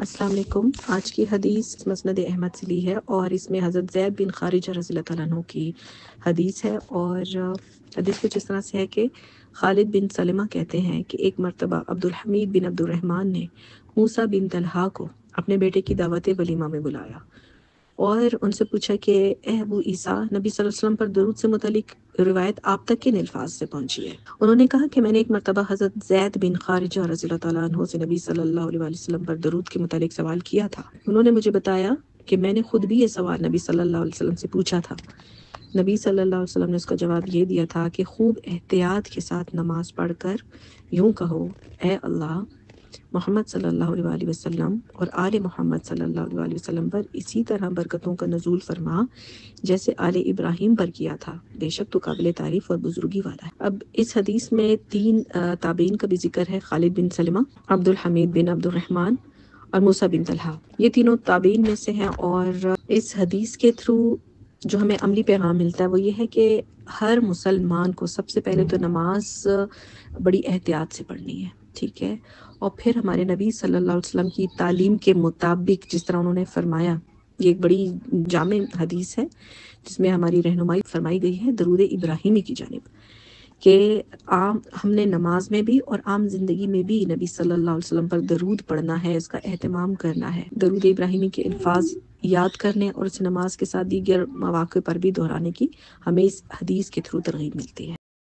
السلام علیکم۔ آج کی حدیث مسند احمد سے لی ہے اور اس میں حضرت زید بن خارجہ رضی اللہ تعالیٰ عنہ کی حدیث ہے، اور حدیث کچھ اس طرح سے ہے کہ خالد بن سلمہ کہتے ہیں کہ ایک مرتبہ عبدالحمید بن عبد الرحمن نے موسیٰ بن طلحہ کو اپنے بیٹے کی دعوت ولیمہ میں بلایا اور ان سے پوچھا کہ اے ابو عیسیٰ، نبی صلی اللہ علیہ وسلم پر درود سے متعلق روایت آپ تک کن الفاظ سے پہنچی ہے؟ انہوں نے کہا کہ میں نے ایک مرتبہ حضرت زید بن خارجہ رضی اللہ تعالیٰ عنہ سے نبی صلی اللہ علیہ وسلم پر درود کے متعلق سوال کیا تھا۔ انہوں نے مجھے بتایا کہ میں نے خود بھی یہ سوال نبی صلی اللہ علیہ وسلم سے پوچھا تھا۔ نبی صلی اللہ علیہ وسلم نے اس کا جواب یہ دیا تھا کہ خوب احتیاط کے ساتھ نماز پڑھ کر یوں کہو، اے اللہ، محمد صلی اللہ علیہ وسلم اور آل محمد صلی اللہ علیہ وسلم پر اسی طرح برکتوں کا نزول فرما جیسے آل ابراہیم پر کیا تھا، بے شک تو قابل تعریف اور بزرگی والا ہے۔ اب اس حدیث میں تین تابعین کا بھی ذکر ہے، خالد بن سلمہ، عبد الحمید بن عبد الرحمن اور موسیٰ بن طلحہ۔ یہ تینوں تابعین میں سے ہیں، اور اس حدیث کے تھرو جو ہمیں عملی پیغام ملتا ہے وہ یہ ہے کہ ہر مسلمان کو سب سے پہلے تو نماز بڑی احتیاط سے پڑھنی ہے، ٹھیک ہے، اور پھر ہمارے نبی صلی اللہ علیہ وسلم کی تعلیم کے مطابق جس طرح انہوں نے فرمایا، یہ ایک بڑی جامع حدیث ہے جس میں ہماری رہنمائی فرمائی گئی ہے درود ابراہیمی کی جانب، کہ عام ہم نے نماز میں بھی اور عام زندگی میں بھی نبی صلی اللہ علیہ وسلم پر درود پڑھنا ہے، اس کا اہتمام کرنا ہے، درود ابراہیمی کے الفاظ یاد کرنے اور اس نماز کے ساتھ دیگر مواقع پر بھی دہرانے کی ہمیں اس حدیث کے تھرو ترغیب ملتی ہے۔